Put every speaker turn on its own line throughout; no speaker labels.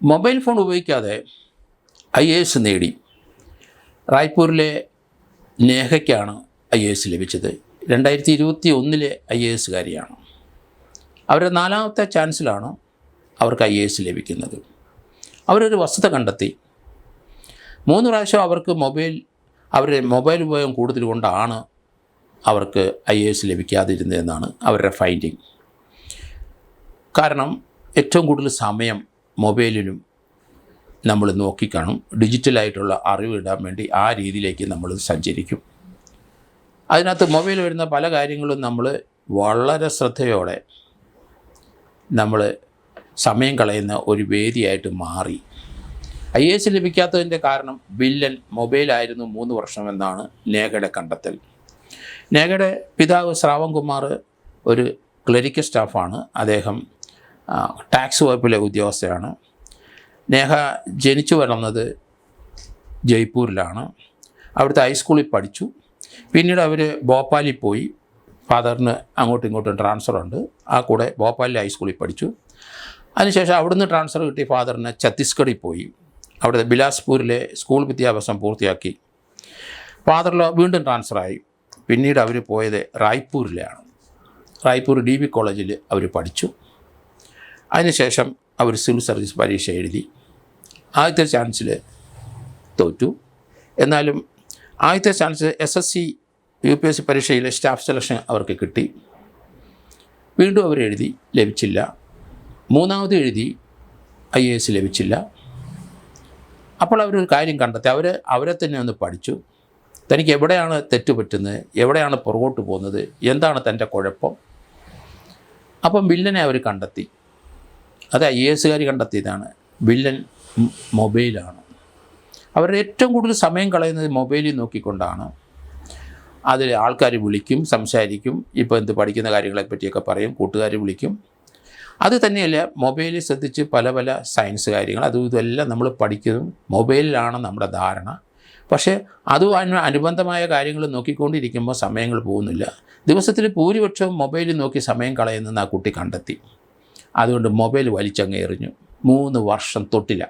Mobile phone ഉപയോഗിക്കാതെ IAS നേടി. റായ്പൂരിലെ നേഹയ്ക്കാണ് IAS ലഭിച്ചത്. 2021 IASകാരിയാണ്. അവരുടെ 4ാമത്തെ ചാൻസിലാണ് അവർക്ക് IAS ലഭിക്കുന്നത്. അവരൊരു വസ്തുത കണ്ടെത്തി. 3 പ്രാവശ്യം അവർക്ക് അവരുടെ മൊബൈൽ ഉപയോഗം കൂടുതൽ കൊണ്ടാണ് അവർക്ക് IAS ലഭിക്കാതിരുന്നതെന്നാണ് അവരുടെ ഫൈൻഡിങ്. കാരണം ഏറ്റവും കൂടുതൽ സമയം മൊബൈലിലും നമ്മൾ നോക്കിക്കാണും. ഡിജിറ്റലായിട്ടുള്ള അറിവ് ഇടാൻ വേണ്ടി ആ രീതിയിലേക്ക് നമ്മൾ സഞ്ചരിക്കും. അതിനകത്ത് മൊബൈൽ വരുന്ന പല കാര്യങ്ങളും നമ്മൾ വളരെ ശ്രദ്ധയോടെ നമ്മൾ സമയം കളയുന്ന ഒരു വേദിയായിട്ട് മാറി. IAS ലഭിക്കാത്തതിൻ്റെ കാരണം വില്ലൻ മൊബൈലായിരുന്നു 3 വർഷമെന്നാണ് നേഹയുടെ കണ്ടെത്തൽ. നേഹയുടെ പിതാവ് ശ്രാവൺകുമാർ ഒരു ക്ലറിക്കൽ സ്റ്റാഫാണ്. അദ്ദേഹം ടാക്സ് വകുപ്പിലെ ഉദ്യോഗസ്ഥയാണ്. നേഹ ജനിച്ചു വളർന്നത് ജയ്പൂരിലാണ്. അവിടുത്തെ ഹൈസ്കൂളിൽ പഠിച്ചു. പിന്നീട് അവർ ഭോപ്പാലിൽ പോയി. ഫാദറിന് അങ്ങോട്ടും ഇങ്ങോട്ടും ട്രാൻസ്ഫറുണ്ട്. ആ കൂടെ ഭോപ്പാലിലെ ഹൈസ്കൂളിൽ പഠിച്ചു. അതിനുശേഷം അവിടുന്ന് ട്രാൻസ്ഫർ കിട്ടി ഫാദറിന് ഛത്തീസ്ഗഡിൽ പോയി. അവിടുത്തെ ബിലാസ്പൂരിലെ സ്കൂൾ വിദ്യാഭ്യാസം പൂർത്തിയാക്കി. ഫാദറിൽ വീണ്ടും ട്രാൻസ്ഫറായി. പിന്നീട് അവർ പോയത് റായ്പൂരിലാണ്. റായ്പൂർ DB കോളേജിൽ അവർ പഠിച്ചു. അതിനുശേഷം അവർ സിവിൽ സർവീസ് പരീക്ഷ എഴുതി. ആദ്യത്തെ ചാൻസിൽ തോറ്റു. എന്നാലും ആദ്യത്തെ ചാൻസ് SSC UPSC പരീക്ഷയിലെ സ്റ്റാഫ് സെലക്ഷൻ അവർക്ക് കിട്ടി. വീണ്ടും അവർ എഴുതി, ലഭിച്ചില്ല. 3ാമത് എഴുതി, IAS ലഭിച്ചില്ല. അപ്പോൾ അവരൊരു കാര്യം കണ്ടെത്തി. അവരെ തന്നെ ഒന്ന് പഠിച്ചു. തനിക്ക് എവിടെയാണ് തെറ്റുപറ്റുന്നത്, എവിടെയാണ് പുറകോട്ട് പോകുന്നത്, എന്താണ് തൻ്റെ കുഴപ്പം. അപ്പം വില്ലനെ അവർ കണ്ടെത്തി. അത് IASകാർ കണ്ടെത്തിയതാണ്. വില്ലൻ മൊബൈലാണ്. അവരുടെ ഏറ്റവും കൂടുതൽ സമയം കളയുന്നത് മൊബൈലിൽ നോക്കിക്കൊണ്ടാണ്. അതിൽ ആൾക്കാർ വിളിക്കും, സംസാരിക്കും, ഇപ്പോൾ എന്ത് പഠിക്കുന്ന കാര്യങ്ങളെപ്പറ്റിയൊക്കെ പറയും, കൂട്ടുകാർ വിളിക്കും. അത് തന്നെയല്ല, മൊബൈലിൽ ശ്രദ്ധിച്ച് പല സയൻസ് കാര്യങ്ങൾ അതും ഇതെല്ലാം നമ്മൾ പഠിക്കുന്നതും മൊബൈലിലാണ് നമ്മുടെ ധാരണ. പക്ഷേ അതും അനുബന്ധമായ കാര്യങ്ങൾ നോക്കിക്കൊണ്ടിരിക്കുമ്പോൾ സമയങ്ങൾ പോകുന്നില്ല. ദിവസത്തിൽ ഭൂരിപക്ഷവും മൊബൈലിൽ നോക്കി സമയം കളയുന്നെന്ന് ആ കുട്ടി കണ്ടെത്തി. അതുകൊണ്ട് മൊബൈൽ വലിച്ചങ്ങ് എറിഞ്ഞു. 3 വർഷം തൊട്ടില്ല.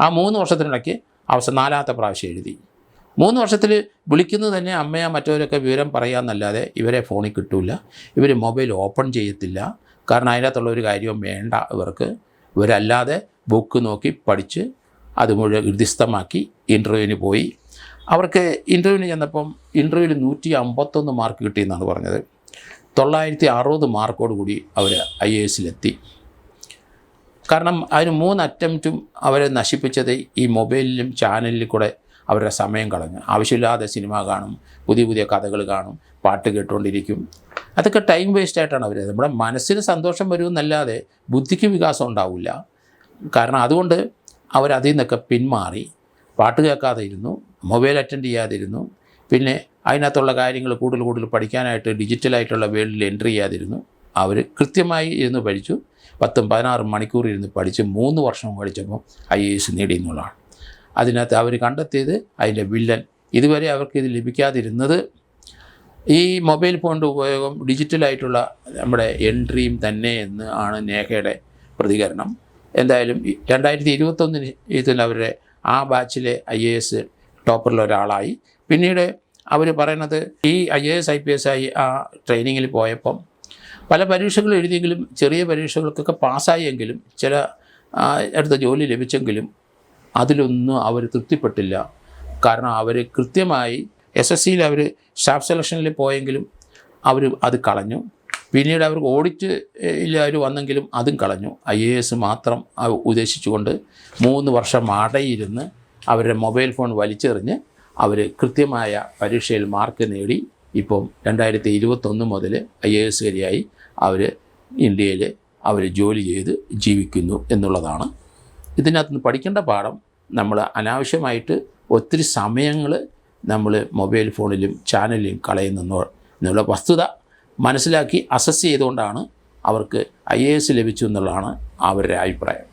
ആ 3 വർഷത്തിനിടയ്ക്ക് അവസാനം 4ാമത്തെ പ്രാവശ്യം എഴുതി. 3 വർഷത്തിൽ വിളിക്കുന്നത് തന്നെ അമ്മയോ മറ്റവരൊക്കെ വിവരം പറയാമെന്നല്ലാതെ ഇവരെ ഫോണിൽ കിട്ടില്ല. ഇവർ മൊബൈൽ ഓപ്പൺ ചെയ്യത്തില്ല. കാരണം അതിനകത്തുള്ള ഒരു കാര്യവും വേണ്ട ഇവർക്ക്. ഇവരല്ലാതെ ബുക്ക് നോക്കി പഠിച്ച് അത് മുഴുവൻ ഹൃദിസ്ഥമാക്കി ഇൻ്റർവ്യൂവിന് പോയി. അവർക്ക് ഇൻ്റർവ്യൂവിന് ചെന്നപ്പം ഇൻ്റർവ്യൂവിൽ 151 മാർക്ക് കിട്ടിയെന്നാണ് പറഞ്ഞത്. 960 മാർക്കോട് കൂടി അവർ IASലെത്തി. കാരണം അതിന് 3 അറ്റംപ്റ്റും അവരെ നശിപ്പിച്ചത് ഈ മൊബൈലിലും ചാനലിൽ കൂടെ അവരുടെ സമയം കളഞ്ഞു. ആവശ്യമില്ലാതെ സിനിമ കാണും, പുതിയ കഥകൾ കാണും, പാട്ട് കേട്ടുകൊണ്ടിരിക്കും. അതൊക്കെ ടൈം വേസ്റ്റായിട്ടാണ് അവർ. നമ്മുടെ മനസ്സിന് സന്തോഷം വരുമെന്നല്ലാതെ ബുദ്ധിക്ക് വികാസം ഉണ്ടാവില്ല. കാരണം അതുകൊണ്ട് അവരതിൽ നിന്നൊക്കെ പിന്മാറി. പാട്ട് കേൾക്കാതെ ഇരുന്നു, മൊബൈൽ അറ്റൻഡ് ചെയ്യാതിരുന്നു. പിന്നെ അതിനകത്തുള്ള കാര്യങ്ങൾ കൂടുതൽ പഠിക്കാനായിട്ട് ഡിജിറ്റലായിട്ടുള്ള വേൾഡിൽ എൻട്രി ചെയ്യാതിരുന്നു. അവർ കൃത്യമായി ഇരുന്ന് പഠിച്ചു. 10-16 മണിക്കൂർ ഇരുന്ന് പഠിച്ച് 3 വർഷം പഠിച്ചപ്പോൾ IAS നേടി എന്നുള്ളതാണ്. അതിനകത്ത് അവർ കണ്ടെത്തിയത് അതിൻ്റെ വില്ലൻ. ഇതുവരെ അവർക്ക് ഇത് ലഭിക്കാതിരുന്നത് ഈ മൊബൈൽ ഫോണിൻ്റെ ഉപയോഗം ഡിജിറ്റലായിട്ടുള്ള നമ്മുടെ എൻട്രിയും തന്നെ എന്ന് ആണ് നേഹയുടെ പ്രതികരണം. എന്തായാലും 2021 ഇതിൽ അവരുടെ ആ ബാച്ചിലെ IAS ടോപ്പറിലൊരാളായി. പിന്നീട് അവർ പറയുന്നത് ഈ IAS IPS ആയി ആ ട്രെയിനിങ്ങിൽ പോയപ്പം പല പരീക്ഷകൾ എഴുതിയെങ്കിലും ചെറിയ പരീക്ഷകൾക്കൊക്കെ പാസ്സായെങ്കിലും ചില അടുത്ത ജോലി ലഭിച്ചെങ്കിലും അതിലൊന്നും അവർ തൃപ്തിപ്പെട്ടില്ല. കാരണം അവർ കൃത്യമായി SSCയിൽ അവർ സ്റ്റാഫ് സെലക്ഷനിൽ പോയെങ്കിലും അവർ അത് കളഞ്ഞു. പിന്നീട് അവർക്ക് ഓഡിറ്റിൽ അവർ വന്നെങ്കിലും അതും കളഞ്ഞു. IAS മാത്രം ഉദ്ദേശിച്ചുകൊണ്ട് 3 വർഷം അടയിരുന്ന് അവരുടെ മൊബൈൽ ഫോൺ വലിച്ചെറിഞ്ഞ് അവർ കൃത്യമായ പരീക്ഷയിൽ മാർക്ക് നേടി. ഇപ്പം 2021 മുതൽ IASകാരിയായി അവർ ഇന്ത്യയിൽ അവർ ജോലി ചെയ്ത് ജീവിക്കുന്നു എന്നുള്ളതാണ്. ഇതിനകത്ത് നിന്ന് പഠിക്കേണ്ട പാഠം, നമ്മൾ അനാവശ്യമായിട്ട് ഒത്തിരി സമയങ്ങൾ നമ്മൾ മൊബൈൽ ഫോണിലും ചാനലിലും കളയുന്നുള്ള വസ്തുത മനസ്സിലാക്കി അസസ് ചെയ്തുകൊണ്ടാണ് അവർക്ക് IAS ലഭിച്ചു എന്നുള്ളതാണ് അവരുടെ അഭിപ്രായം.